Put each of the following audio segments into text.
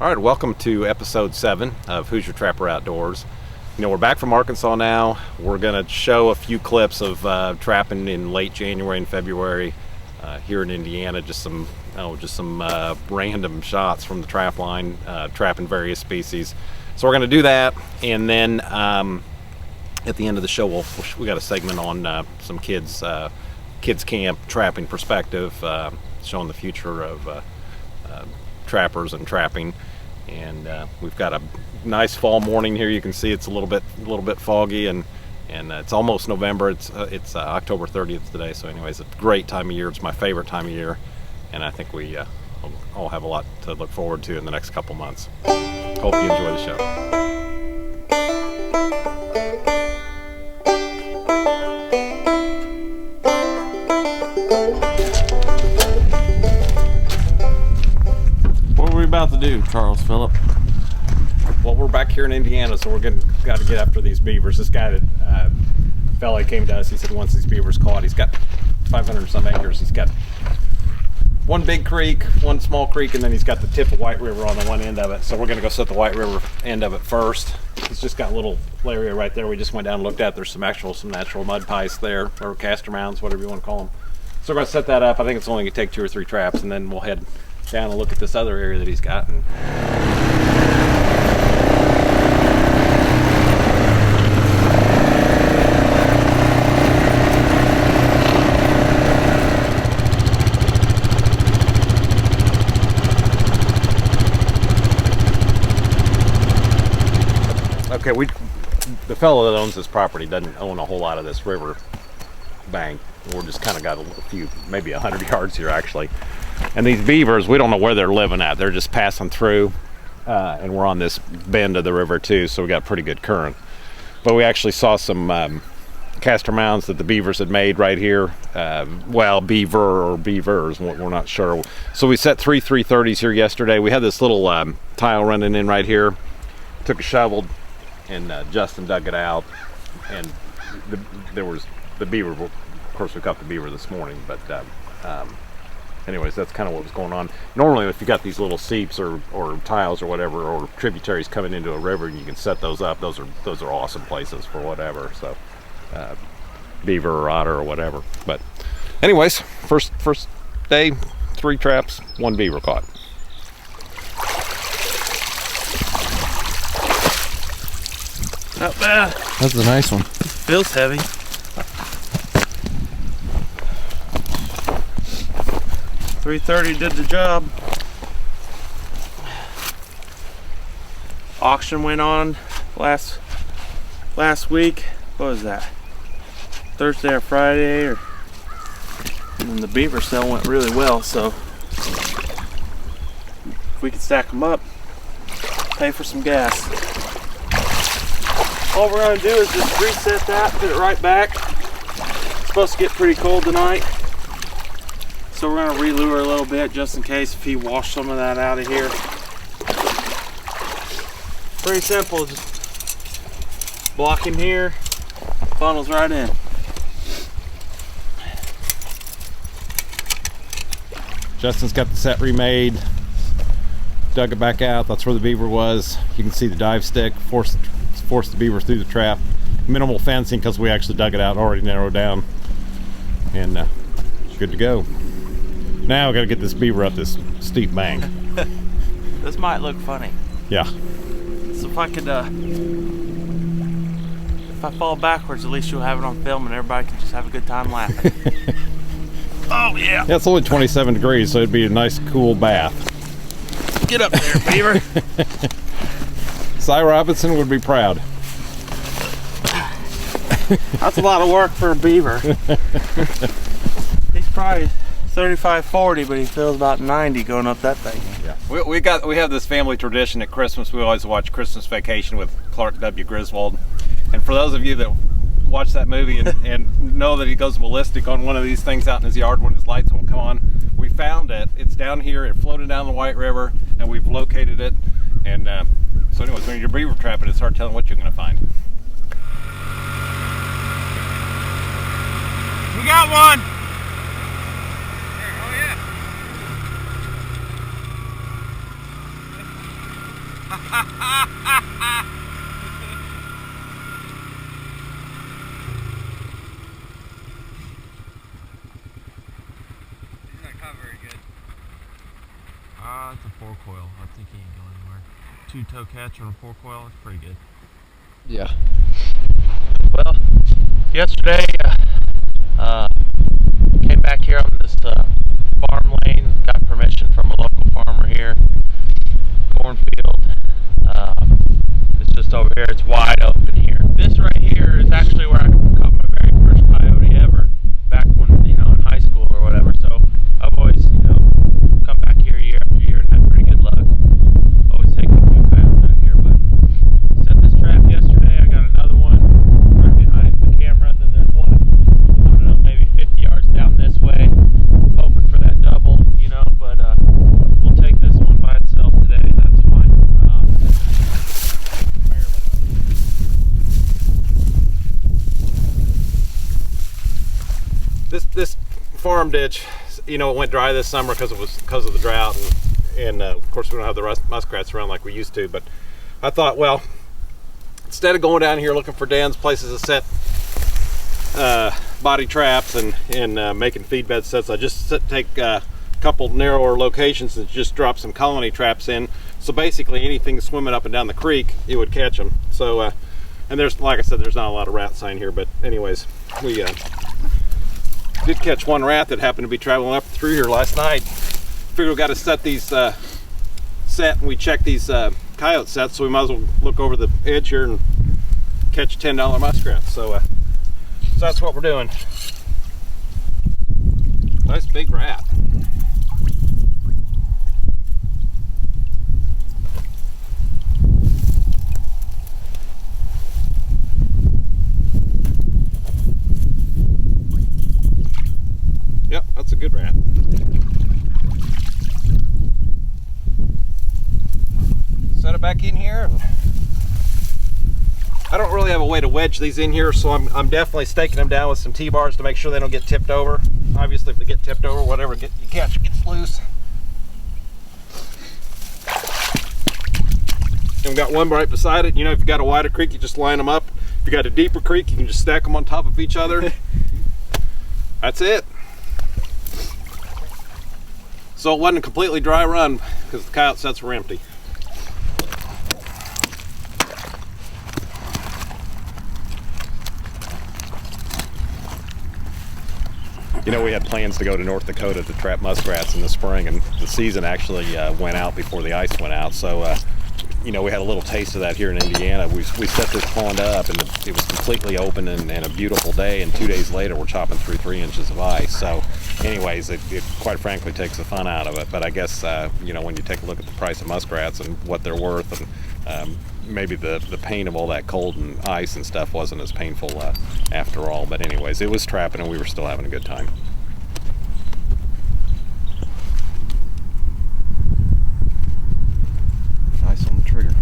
All right, welcome to episode 7 of Hoosier Trapper Outdoors. You know, we're back from Arkansas now. We're going to show a few clips of trapping in late January and February here in Indiana. Just some random shots from the trapline, trapping various species. So we're going to do that, and then at the end of the show, we got a segment on some kids camp trapping perspective, showing the future of trappers and trapping. And we've got a nice fall morning here. You can see it's a little bit foggy, and it's almost November. It's October 30th today. So anyways, it's a great time of year. It's my favorite time of year, and I think we all have a lot to look forward to in the next couple months. Hope you enjoy the show. What are we about to do, Charles Phillip? Well, we're back here in Indiana, so we're got to get after these beavers. This guy that fella came to us, he said once these beavers caught, he's got 500 some acres. He's got one big creek, one small creek, and then he's got the tip of White River on the one end of it. So we're going to go set the White River end of it first. It's just got a little area right there we just went down and looked at. There's some natural mud pies there, or castor mounds, whatever you want to call them. So we're going to set that up. I think it's only going to take 2 or 3 traps, and then we'll head down and look at this other area that he's got. Okay, the fellow that owns this property doesn't own a whole lot of this river bank. We're just kind of got a few, maybe 100 yards here actually. And these beavers, we don't know where they're living at. They're just passing through, and we're on this bend of the river too, so we got pretty good current. But we actually saw some castor mounds that the beavers had made right here. Well, beaver or beavers, we're not sure. So we set 3 330s here yesterday. We had this little tile running in right here. Took a shovel, and Justin dug it out, and there was the beaver. Of course, we caught the beaver this morning, but anyways, that's kind of what was going on. Normally, if you got these little seeps or tiles or whatever, or tributaries coming into a river, and you can set those up, those are awesome places for whatever. So beaver or otter or whatever. But anyways, first day, 3 traps, 1 beaver caught. Not bad. That's a nice one. Feels heavy. .330 did the job. Auction went on last week. What was that? Thursday or Friday, and the beaver sale went really well. So if we could stack them up, pay for some gas. All we're going to do is just reset that, put it right back. It's supposed to get pretty cold tonight, so we're going to re-lure a little bit just in case if he washed some of that out of here. Pretty simple, just block him here, funnels right in. Justin's got the set remade, dug it back out. That's where the beaver was. You can see the dive stick, forced the beaver through the trap. Minimal fencing because we actually dug it out, already narrowed down, and good to go. Now we got to get this beaver up this steep bank. This might look funny. Yeah. So if I could, if I fall backwards, at least you'll have it on film and everybody can just have a good time laughing. Oh yeah. Yeah, it's only 27 degrees, so it'd be a nice cool bath. Get up there, beaver. Cy Robinson would be proud. That's a lot of work for a beaver. He's probably 35, 40, but he feels about 90 going up that thing. Yeah. We have this family tradition at Christmas. We always watch Christmas Vacation with Clark W. Griswold. And for those of you that watch that movie and know that he goes ballistic on one of these things out in his yard when his lights won't come on, we found it. It's down here. It floated down the White River, and we've located it. And so anyways, when you're beaver trapping, it's hard telling what you're going to find. We got one! not caught very good. It's a 4-coil. I think he ain't going anywhere. 2-toe catch on a 4-coil. It's pretty good. Yeah. Well, yesterday came back here on this farm lane. Got permission from a local farmer here. Cornfield. It's just over here. It's wide open here. This right here is actually where I caught my very first coyote ever, back when, in high school or whatever. So I've always, come back here year after year and had pretty good luck. Always taking a few coyotes out here, but set this trap yesterday. I got another one right behind the camera. Then there's one, I don't know, maybe 50 yards down this way. Hoping for that double, but we'll take this one by itself today. That's fine. This farm ditch, it went dry this summer because of the drought, and of course we don't have the muskrats around like we used to. But I thought, well, instead of going down here looking for dens, places to set body traps and making feed bed sets, I just take a couple narrower locations and just drop some colony traps in. So basically anything swimming up and down the creek, it would catch them. So and there's, like I said, there's not a lot of rat sign here, but anyways, we did catch one rat that happened to be traveling up through here last night. Figured we got to set these set, and we checked these coyote sets, so we might as well look over the edge here and catch $10 muskrats. So that's what we're doing. Nice big rat. Yep, that's a good rat. Set it back in here, and I don't really have a way to wedge these in here, so I'm definitely staking them down with some T-bars to make sure they don't get tipped over. Obviously, if they get tipped over, whatever you catch gets loose. And we've got one right beside it. If you got a wider creek, you just line them up. If you got a deeper creek, you can just stack them on top of each other. That's it. So it wasn't a completely dry run because the coyote sets were empty. We had plans to go to North Dakota to trap muskrats in the spring, and the season actually went out before the ice went out. So, we had a little taste of that here in Indiana. We set this pond up, and it was completely open and a beautiful day, and 2 days later we're chopping through 3 inches of ice. So anyways, it quite frankly takes the fun out of it. But I guess, when you take a look at the price of muskrats and what they're worth, and maybe the pain of all that cold and ice and stuff wasn't as painful after all. But anyways, it was trapping, and we were still having a good time. Nice on the trigger.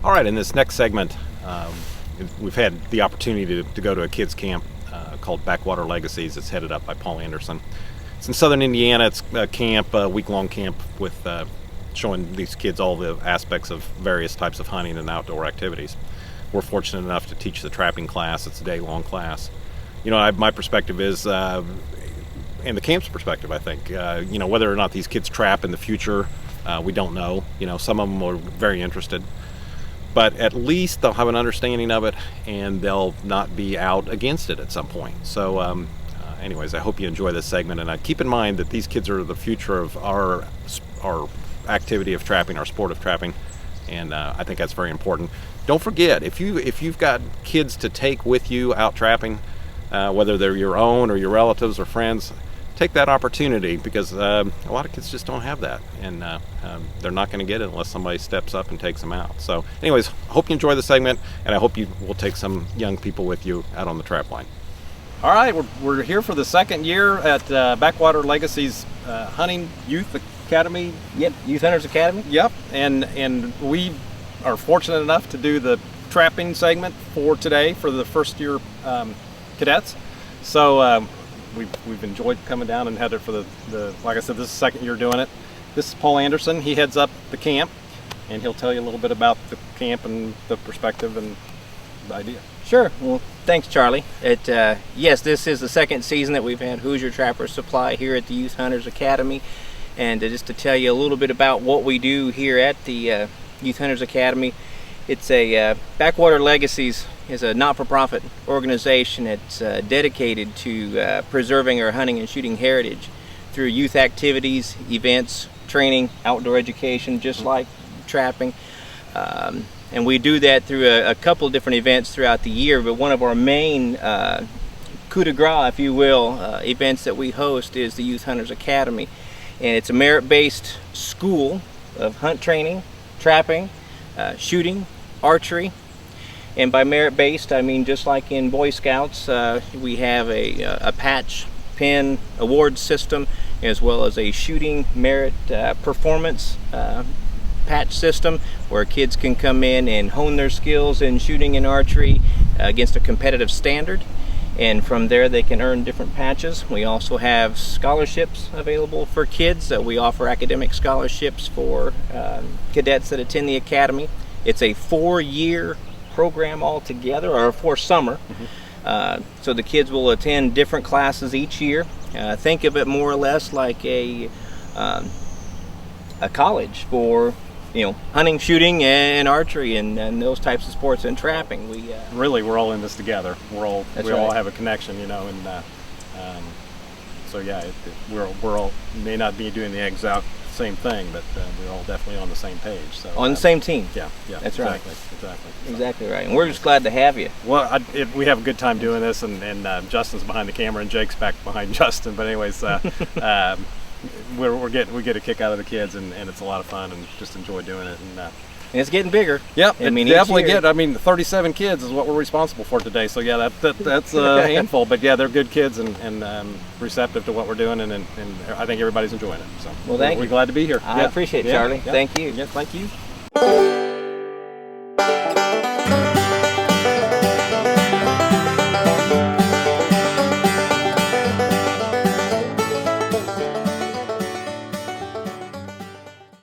All right, in this next segment, we've had the opportunity to go to a kids camp called Backwater Legacies. It's headed up by Paul Anderson. It's in southern Indiana. It's a camp, a week-long camp with showing these kids all the aspects of various types of hunting and outdoor activities. We're fortunate enough to teach the trapping class. It's a day-long class. My perspective is, and the camp's perspective, I think, whether or not these kids trap in the future, we don't know. Some of them are very interested. But at least they'll have an understanding of it, and they'll not be out against it at some point. So anyways, I hope you enjoy this segment, and keep in mind that these kids are the future of our activity of trapping, our sport of trapping, and I think that's very important. Don't forget, if you've got kids to take with you out trapping, whether they're your own or your relatives or friends, take that opportunity, because a lot of kids just don't have that, and they're not going to get it unless somebody steps up and takes them out. So anyways, I hope you enjoy the segment, and I hope you will take some young people with you out on the trap line. All right, we're here for the second year at Backwater Legacy's Hunting Youth Academy. Yep, Youth Hunters Academy. Yep, and we are fortunate enough to do the trapping segment for today for the first year cadets. So we've enjoyed coming down and had it for the like I said, this is the second year doing it. This is Paul Anderson. He heads up the camp, and he'll tell you a little bit about the camp and the perspective and the idea. Sure. Well, thanks, Charlie. Yes, this is the second season that we've had Hoosier Trapper Supply here at the Youth Hunters Academy. And just to tell you a little bit about what we do here at the Youth Hunters Academy, it's a Backwater Legacies is a not-for-profit organization that's dedicated to preserving our hunting and shooting heritage through youth activities, events, training, outdoor education, just like trapping. And we do that through a couple of different events throughout the year, but one of our main coup de grace, if you will, events that we host is the Youth Hunters Academy. And it's a merit-based school of hunt training, trapping, shooting, archery. And by merit-based, I mean just like in Boy Scouts, we have a patch pin award system, as well as a shooting merit performance patch system where kids can come in and hone their skills in shooting and archery against a competitive standard, and from there they can earn different patches. We also have scholarships available for kids. We offer academic scholarships for cadets that attend the academy. It's a 4-year program altogether, or for summer. So the kids will attend different classes each year. Think of it more or less like a college for hunting, shooting, and archery, and those types of sports, and trapping. Really, we're all in this together. We all right. have a connection, and so yeah, we're all may not be doing the exact same thing, but we're all definitely on the same page. So on the same team. Yeah, That's exactly, right. So. Exactly right, and we're just glad to have you. Well, we have a good time doing this, and Justin's behind the camera, and Jake's back behind Justin. But anyways, we get a kick out of the kids, and it's a lot of fun, and just enjoy doing it. And it's getting bigger. Yep, I mean, definitely get. I mean, 37 kids is what we're responsible for today. So yeah, that's a handful. But yeah, they're good kids and receptive to what we're doing, and I think everybody's enjoying it. So well, thank you. We're glad to be here. I appreciate it, Charlie. Yeah. Thank you. Yeah, thank you.